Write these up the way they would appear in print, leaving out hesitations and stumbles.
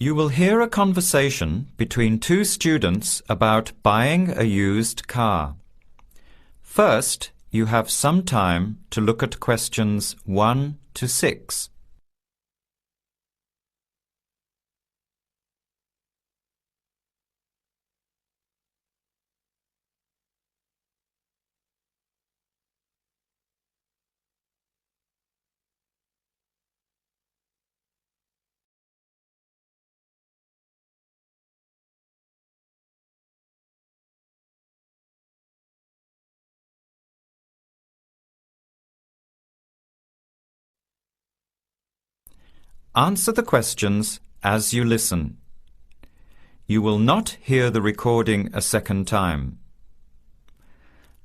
You will hear a conversation between two students about buying a used car. First, you have some time to look at questions 1 to 6. Answer the questions as you listen. You will not hear the recording a second time.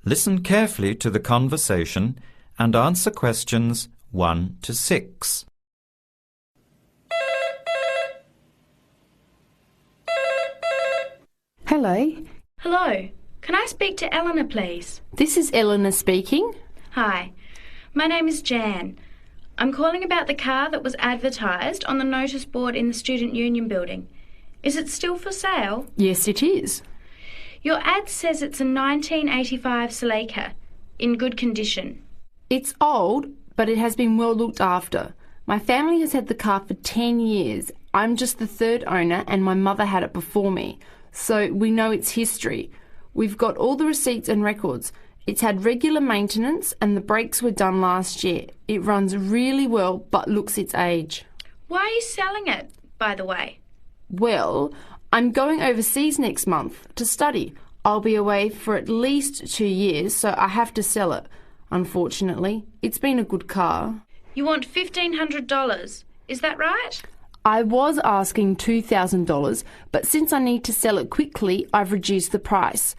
Listen carefully to the conversation and answer questions 1 to 6. Hello. Hello. Can I speak to Eleanor, please? This is Eleanor speaking. Hi. My name is Jan. I'm calling about the car that was advertised on the notice board in the Student Union building. Is it still for sale? Yes, it is. Your ad says it's a 1985 Celica, in good condition. It's old, but it has been well looked after. My family has had the car for 10 years. I'm just the third owner and my mother had it before me, so we know its history. We've got all the receipts and records. It's had regular maintenance and the brakes were done last year. It runs really well but looks its age. Why are you selling it, by the way? Well, I'm going overseas next month to study. I'll be away for at least 2 years, so I have to sell it. Unfortunately, it's been a good car. You want $1,500, is that right? I was asking $2,000, but since I need to sell it quickly, I've reduced the price.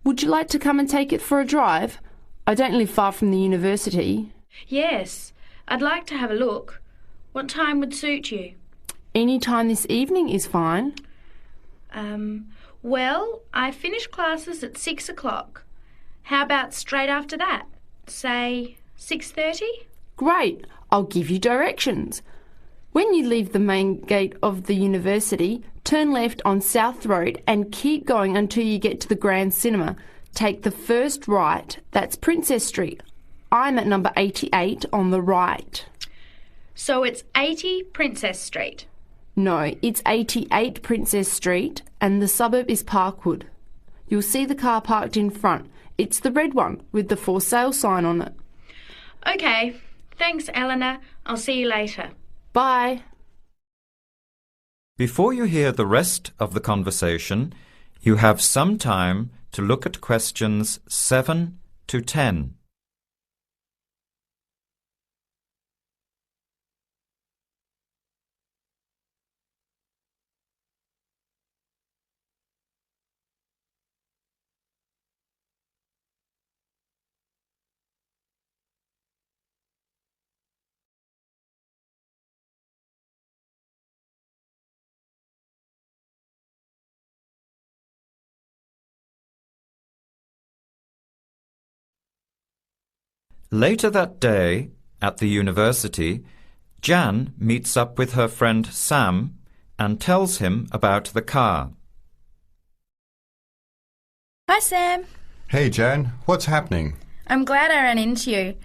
Would you like to come and take it for a drive? I don't live far from the university. Yes, I'd like to have a look. What time would suit you? Any time this evening is fine. Well, I finish classes at 6 o'clock. How about straight after that? Say 6:30? Great, I'll give you directions. When you leave the main gate of the university, turn left on South Road and keep going until you get to the Grand Cinema. Take the first right, that's Princess Street. I'm at number 88 on the right. So it's 80 Princess Street? No, it's 88 Princess Street and the suburb is Parkwood. You'll see the car parked in front. It's the red one with the for sale sign on it. OK, thanks Eleanor. I'll see you later. Bye. Before you hear the rest of the conversation, you have some time to look at questions 7 to 10. Later that day, at the university, Jan meets up with her friend Sam and tells him about the car. Hi, Sam. Hey, Jan. What's happening? I'm glad I ran into you.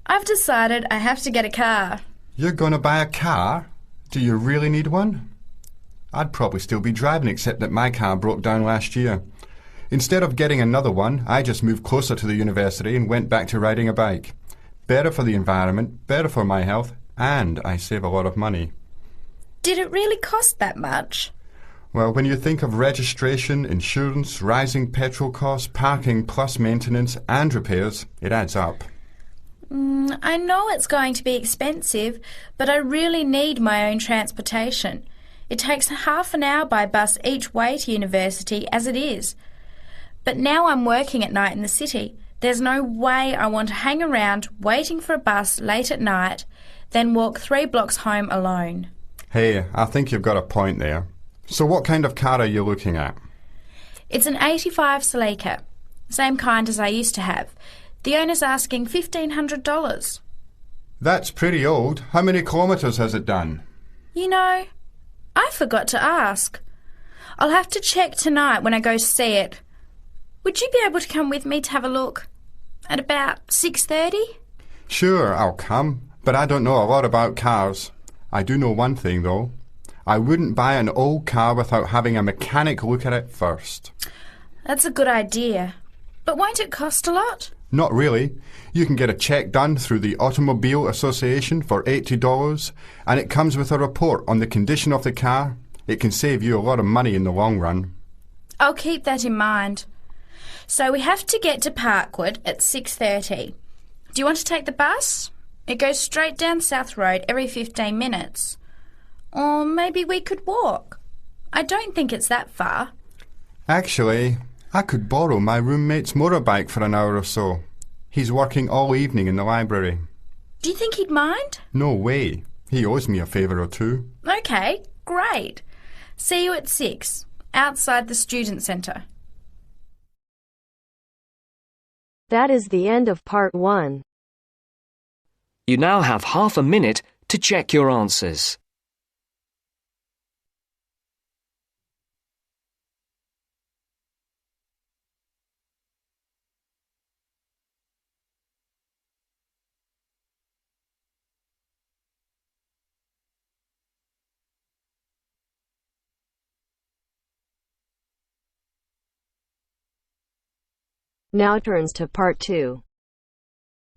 I've decided I have to get a car. You're going to buy a car? Do you really need one? I'd probably still be driving, except that my car broke down last year. Instead of getting another one, I just moved closer to the university and went back to riding a bike. Better for the environment, better for my health, and I save a lot of money. Did it really cost that much? Well, when you think of registration, insurance, rising petrol costs, parking plus maintenance and repairs, it adds up. I know it's going to be expensive, but I really need my own transportation. It takes half an hour by bus each way to university as it is. But now I'm working at night in the city. There's no way I want to hang around waiting for a bus late at night, then walk 3 blocks home alone. Hey, I think you've got a point there. So what kind of car are you looking at? It's an 85 Celica, same kind as I used to have. The owner's asking $1,500. That's pretty old. How many kilometres has it done? You know, I forgot to ask. I'll have to check tonight when I go see it. Would you be able to come with me to have a look? At about 6:30? Sure, I'll come, but I don't know a lot about cars. I do know one thing, though. I wouldn't buy an old car without having a mechanic look at it first. That's a good idea. But won't it cost a lot? Not really. You can get a check done through the Automobile Association for $80, and it comes with a report on the condition of the car. It can save you a lot of money in the long run. I'll keep that in mind. So we have to get to Parkwood at 6:30. Do you want to take the bus? It goes straight down South Road every 15 minutes. Or maybe we could walk. I don't think it's that far. Actually, I could borrow my roommate's motorbike for an hour or so. He's working all evening in the library. Do you think he'd mind? No way. He owes me a favour or two. Okay, great. See you at 6, outside the student centre. That is the end of part 1. You now have half a minute to check your answers. Now turns to part 2.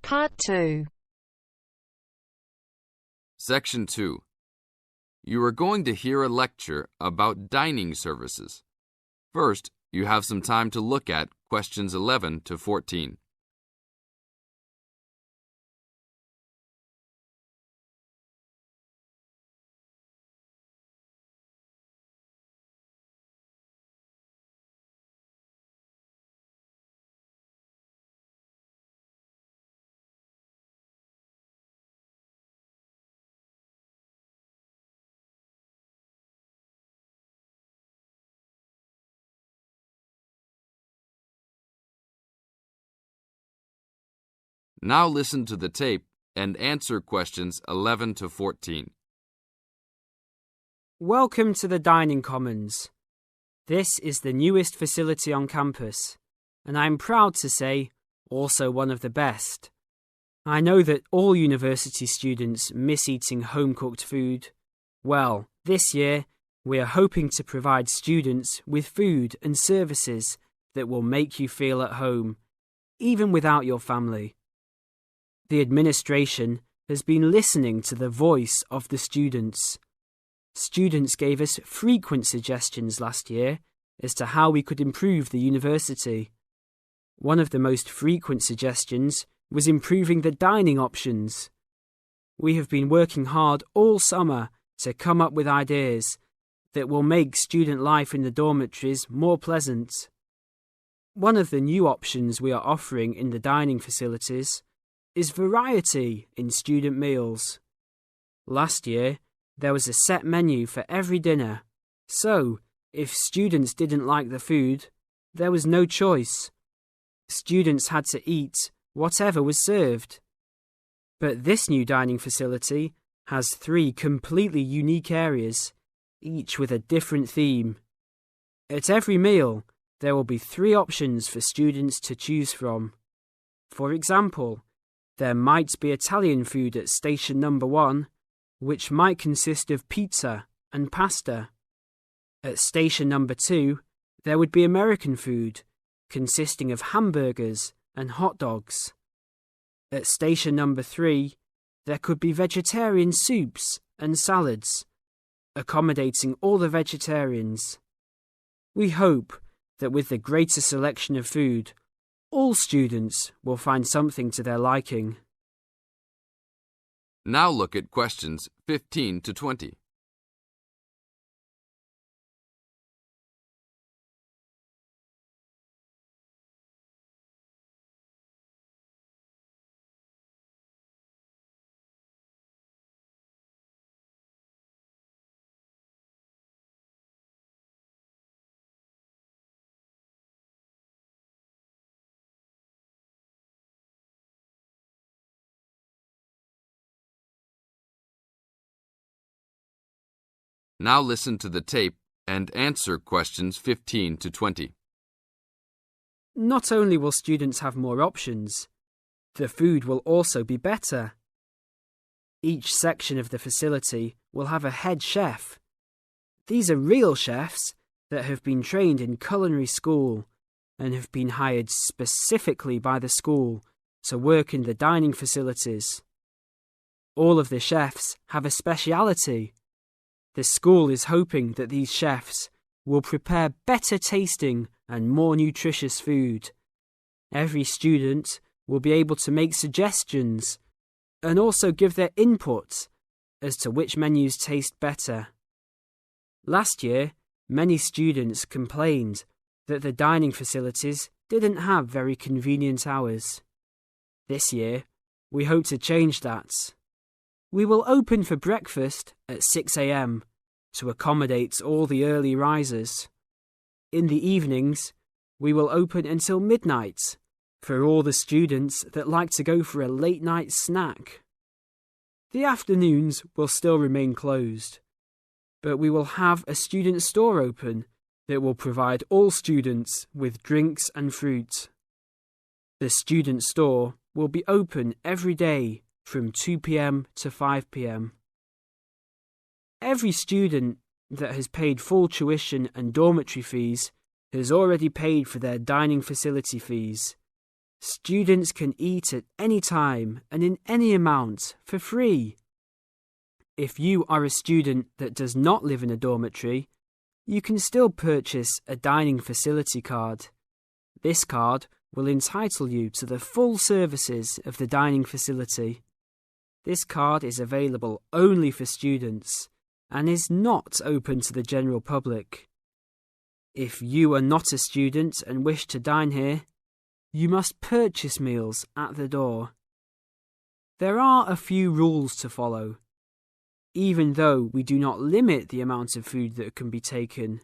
Part 2. Section 2. You are going to hear a lecture about dining services. First, you have some time to look at questions 11 to 14. Now listen to the tape and answer questions 11 to 14. Welcome to the Dining Commons. This is the newest facility on campus, and I'm proud to say, also one of the best. I know that all university students miss eating home-cooked food. Well, this year, we are hoping to provide students with food and services that will make you feel at home, even without your family. The administration has been listening to the voice of the students. Students gave us frequent suggestions last year as to how we could improve the university. One of the most frequent suggestions was improving the dining options. We have been working hard all summer to come up with ideas that will make student life in the dormitories more pleasant. One of the new options we are offering in the dining facilities is variety in student meals. Last year, there was a set menu for every dinner, so if students didn't like the food, there was no choice. Students had to eat whatever was served. But this new dining facility has 3 completely unique areas, each with a different theme. At every meal, there will be 3 options for students to choose from. For example, there might be Italian food at station number 1, which might consist of pizza and pasta. At station number 2, there would be American food, consisting of hamburgers and hot dogs. At station number 3, there could be vegetarian soups and salads, accommodating all the vegetarians. We hope that with the greater selection of food, all students will find something to their liking. Now look at questions 15 to 20. Now listen to the tape and answer questions 15 to 20. Not only will students have more options, the food will also be better. Each section of the facility will have a head chef. These are real chefs that have been trained in culinary school and have been hired specifically by the school to work in the dining facilities. All of the chefs have a speciality. The school is hoping that these chefs will prepare better tasting and more nutritious food. Every student will be able to make suggestions and also give their input as to which menus taste better. Last year, many students complained that the dining facilities didn't have very convenient hours. This year, we hope to change that. We will open for breakfast at 6 a.m. to accommodate all the early risers. In the evenings, we will open until midnight for all the students that like to go for a late-night snack. The afternoons will still remain closed, but we will have a student store open that will provide all students with drinks and fruit. The student store will be open every day from 2 p.m. to 5 p.m. Every student that has paid full tuition and dormitory fees has already paid for their dining facility fees. Students can eat at any time and in any amount for free. If you are a student that does not live in a dormitory, you can still purchase a dining facility card. This card will entitle you to the full services of the dining facility. This card is available only for students and is not open to the general public. If you are not a student and wish to dine here, you must purchase meals at the door. There are a few rules to follow. Even though we do not limit the amount of food that can be taken,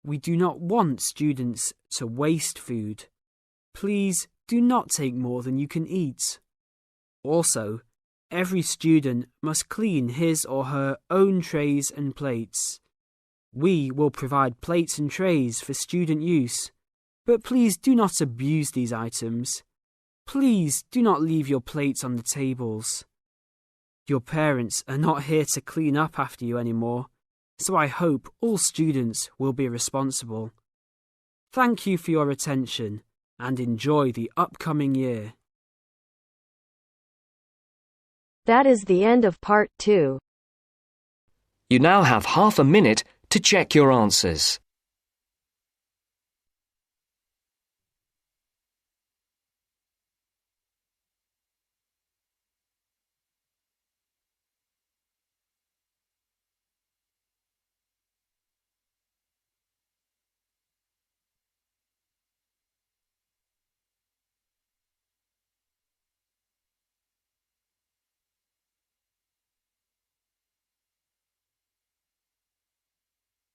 we do not want students to waste food. Please do not take more than you can eat. Also, every student must clean his or her own trays and plates. We will provide plates and trays for student use, but please do not abuse these items. Please do not leave your plates on the tables. Your parents are not here to clean up after you anymore, so I hope all students will be responsible. Thank you for your attention and enjoy the upcoming year. That is the end of part 2. You now have half a minute to check your answers.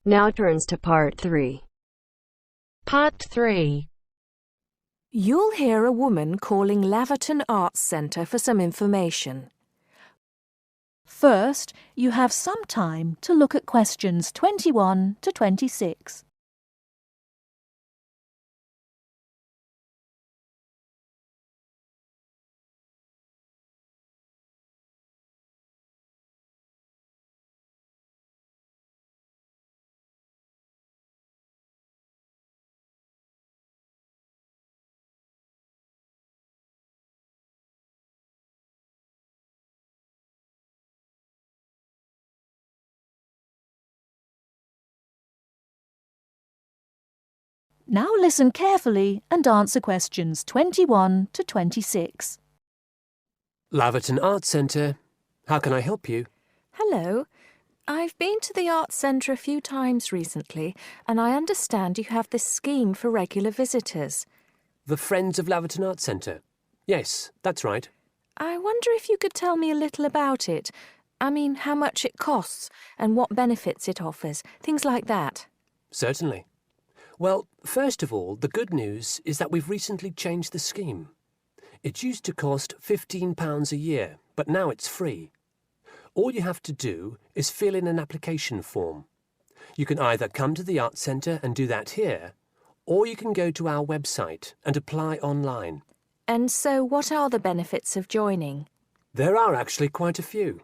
Now turns to part 3. Part 3. You'll hear a woman calling Laverton Arts Centre for some information. First, you have some time to look at questions 21 to 26. Now listen carefully and answer questions 21 to 26. Laverton Arts Centre. How can I help you? Hello. I've been to the Arts Centre a few times recently, and I understand you have this scheme for regular visitors. The Friends of Laverton Arts Centre. Yes, that's right. I wonder if you could tell me a little about it. I mean, how much it costs and what benefits it offers, things like that. Certainly. Well, first of all, the good news is that we've recently changed the scheme. It used to cost £15 a year, but now it's free. All you have to do is fill in an application form. You can either come to the Arts Centre and do that here, or you can go to our website and apply online. And so what are the benefits of joining? There are actually quite a few.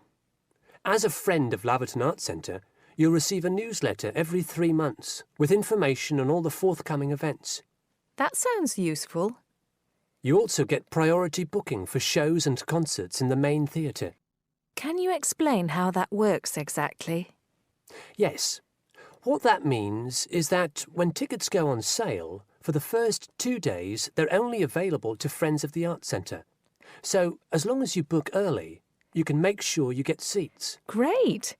As a friend of Laverton Arts Centre, you'll receive a newsletter every 3 months with information on all the forthcoming events. That sounds useful. You also get priority booking for shows and concerts in the main theatre. Can you explain how that works exactly? Yes. What that means is that when tickets go on sale, for the first 2 days they're only available to friends of the Arts Centre. So, as long as you book early, you can make sure you get seats. Great!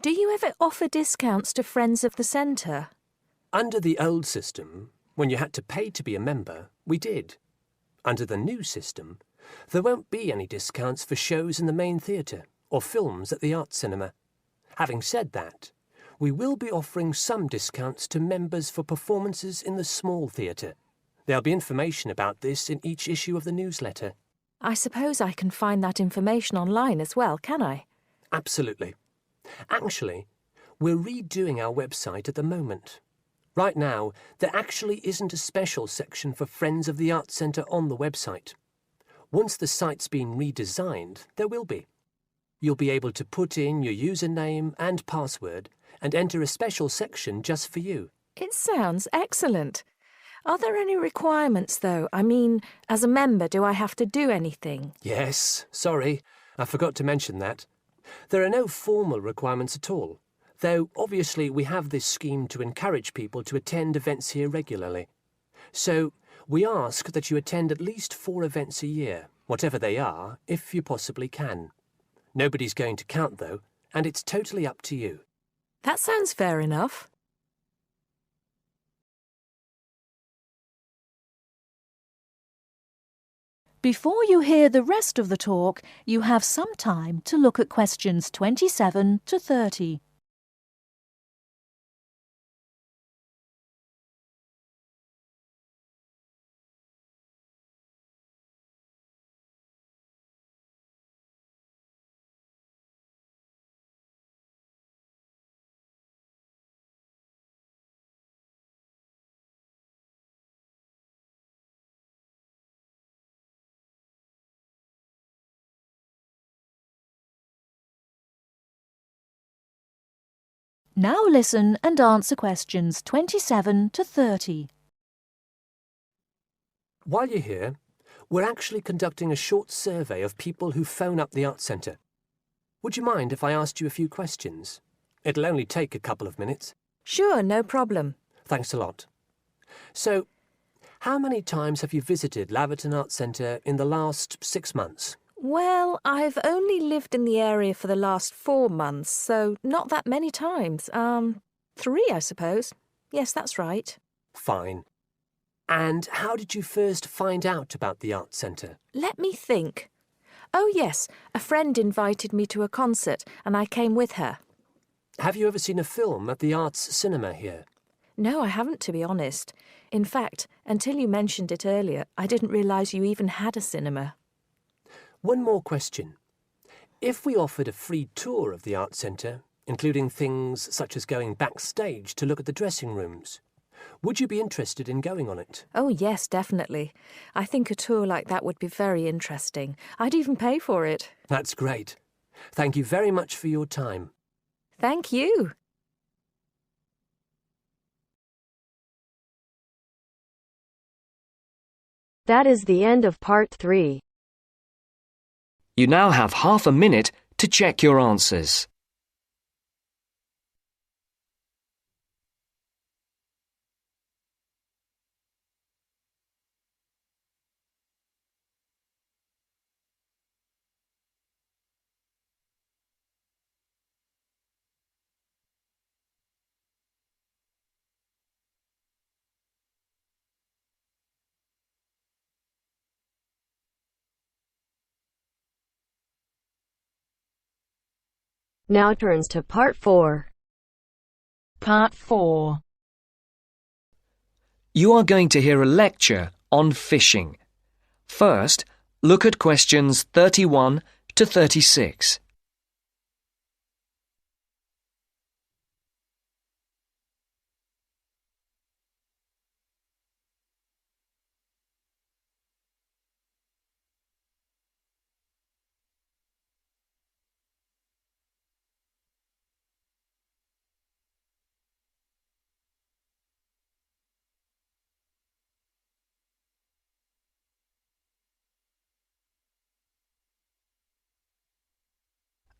Do you ever offer discounts to friends of the centre? Under the old system, when you had to pay to be a member, we did. Under the new system, there won't be any discounts for shows in the main theatre or films at the Arts Cinema. Having said that, we will be offering some discounts to members for performances in the small theatre. There'll be information about this in each issue of the newsletter. I suppose I can find that information online as well, can I? Absolutely. Actually, we're redoing our website at the moment. Right now, there actually isn't a special section for Friends of the Arts Centre on the website. Once the site's been redesigned, there will be. You'll be able to put in your username and password and enter a special section just for you. It sounds excellent. Are there any requirements, though? I mean, as a member, do I have to do anything? Yes, sorry, I forgot to mention that. There are no formal requirements at all, though obviously we have this scheme to encourage people to attend events here regularly. So we ask that you attend at least 4 events a year, whatever they are, if you possibly can. Nobody's going to count, though, and it's totally up to you. That sounds fair enough. Before you hear the rest of the talk, you have some time to look at questions 27 to 30. Now listen and answer questions 27 to 30. While you're here, we're actually conducting a short survey of people who phone up the Arts Centre. Would you mind if I asked you a few questions? It'll only take a couple of minutes. Sure, no problem. Thanks a lot. So, how many times have you visited Laverton Arts Centre in the last 6 months? Well, I've only lived in the area for the last 4 months, so not that many times. 3, I suppose. Yes, that's right. Fine. And how did you first find out about the Arts Centre? Let me think. Oh, yes, a friend invited me to a concert, and I came with her. Have you ever seen a film at the Arts Cinema here? No, I haven't, to be honest. In fact, until you mentioned it earlier, I didn't realise you even had a cinema. One more question. If we offered a free tour of the Arts Centre, including things such as going backstage to look at the dressing rooms, would you be interested in going on it? Oh, yes, definitely. I think a tour like that would be very interesting. I'd even pay for it. That's great. Thank you very much for your time. Thank you. That is the end of part 3. You now have half a minute to check your answers. Now turns to part 4. Part 4. You are going to hear a lecture on fishing. First, look at questions 31 to 36.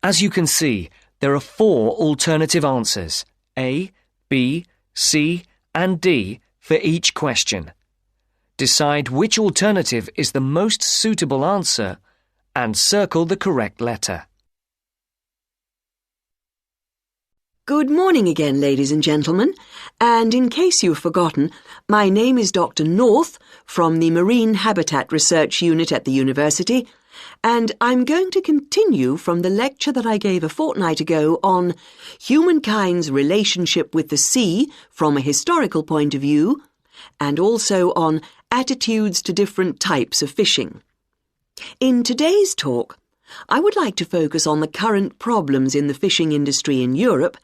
As you can see, there are 4 alternative answers, A, B, C and D, for each question. Decide which alternative is the most suitable answer and circle the correct letter. Good morning again, ladies and gentlemen. And in case you've forgotten, my name is Dr. North from the Marine Habitat Research Unit at the university, and I'm going to continue from the lecture that I gave a fortnight ago on humankind's relationship with the sea from a historical point of view, and also on attitudes to different types of fishing. In today's talk, I would like to focus on the current problems in the fishing industry in Europe,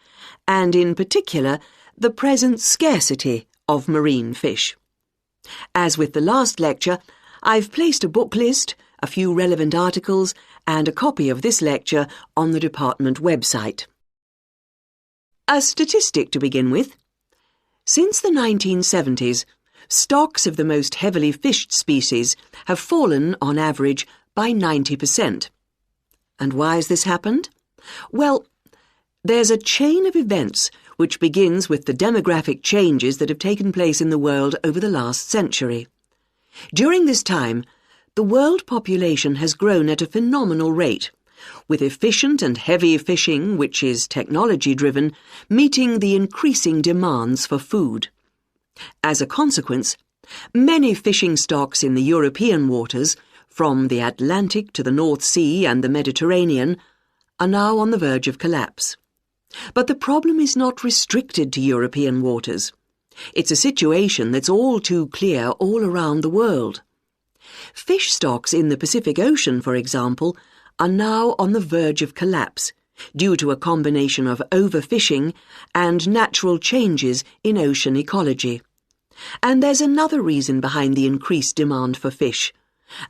and in particular, the present scarcity of marine fish. As with the last lecture, I've placed a book list, a few relevant articles, and a copy of this lecture on the department website. A statistic to begin with. Since the 1970s, stocks of the most heavily fished species have fallen, on average, by 90%. And why has this happened? Well, there's a chain of events which begins with the demographic changes that have taken place in the world over the last century. During this time, the world population has grown at a phenomenal rate, with efficient and heavy fishing, which is technology-driven, meeting the increasing demands for food. As a consequence, many fishing stocks in the European waters, from the Atlantic to the North Sea and the Mediterranean, are now on the verge of collapse. But the problem is not restricted to European waters. It's a situation that's all too clear all around the world. Fish stocks in the Pacific Ocean, for example, are now on the verge of collapse due to a combination of overfishing and natural changes in ocean ecology. And there's another reason behind the increased demand for fish,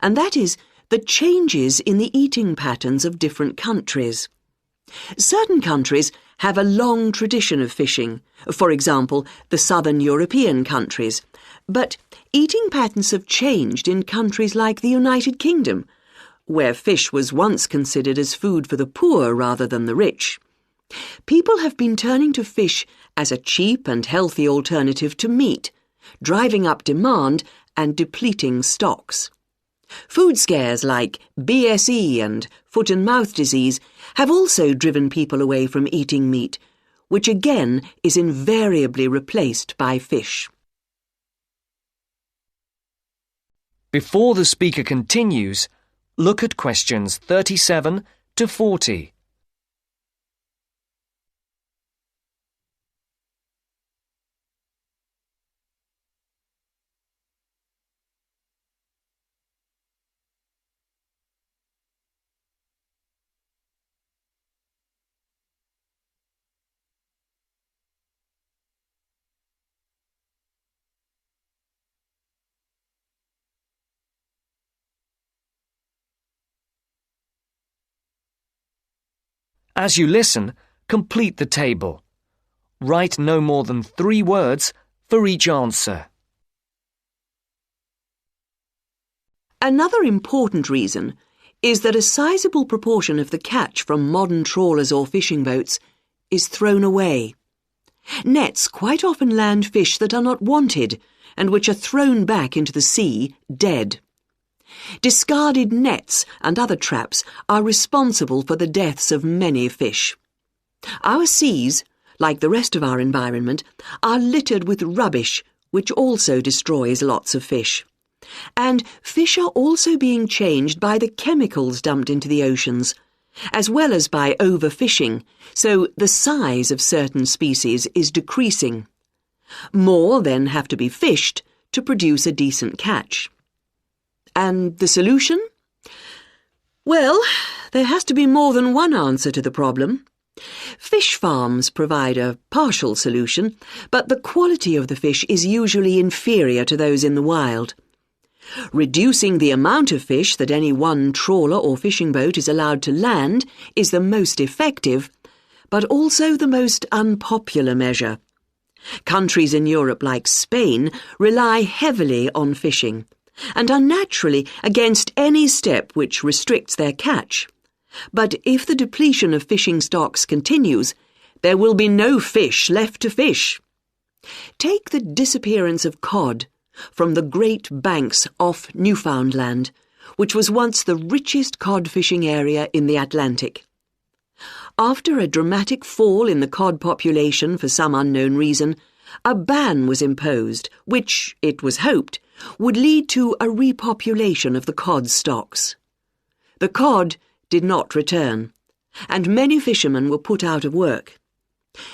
and that is the changes in the eating patterns of different countries. Certain countries have a long tradition of fishing, for example, the southern European countries, but eating patterns have changed in countries like the United Kingdom, where fish was once considered as food for the poor rather than the rich. People have been turning to fish as a cheap and healthy alternative to meat, driving up demand and depleting stocks. Food scares like BSE and foot and mouth disease have also driven people away from eating meat, which again is invariably replaced by fish. Before the speaker continues, look at questions 37 to 40. As you listen, complete the table. Write no more than 3 words for each answer. Another important reason is that a sizable proportion of the catch from modern trawlers or fishing boats is thrown away. Nets quite often land fish that are not wanted and which are thrown back into the sea dead. Discarded nets and other traps are responsible for the deaths of many fish. Our seas, like the rest of our environment, are littered with rubbish, which also destroys lots of fish. And fish are also being changed by the chemicals dumped into the oceans, as well as by overfishing, so the size of certain species is decreasing. More then have to be fished to produce a decent catch. And the solution? Well, there has to be more than one answer to the problem. Fish farms provide a partial solution, but the quality of the fish is usually inferior to those in the wild. Reducing the amount of fish that any one trawler or fishing boat is allowed to land is the most effective, but also the most unpopular measure. Countries in Europe like Spain rely heavily on fishing, and are naturally against any step which restricts their catch. But if the depletion of fishing stocks continues, there will be no fish left to fish. Take the disappearance of cod from the Great Banks off Newfoundland, which was once the richest cod fishing area in the Atlantic. After a dramatic fall in the cod population for some unknown reason, a ban was imposed, which, it was hoped, would lead to a repopulation of the cod stocks. The cod did not return, and many fishermen were put out of work.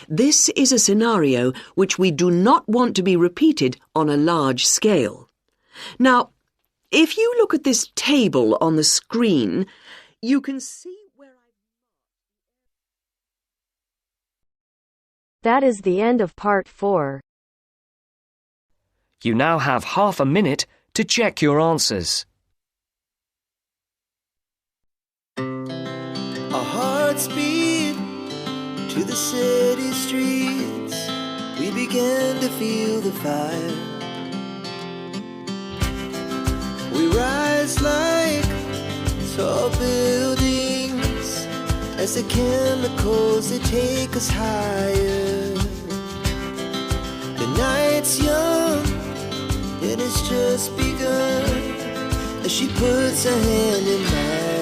This is a scenario which we do not want to be repeated on a large scale. Now, if you look at this table on the screen, you can see where That is the end of part 4. You now have half a minute to check your answers. Our hearts beat to the city streets. We began to feel the fire. We rise like tall buildings as the chemicals, they take us higher. The night's young, it has just begun as she puts her hand in mine.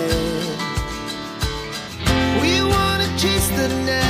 We wanna chase the night.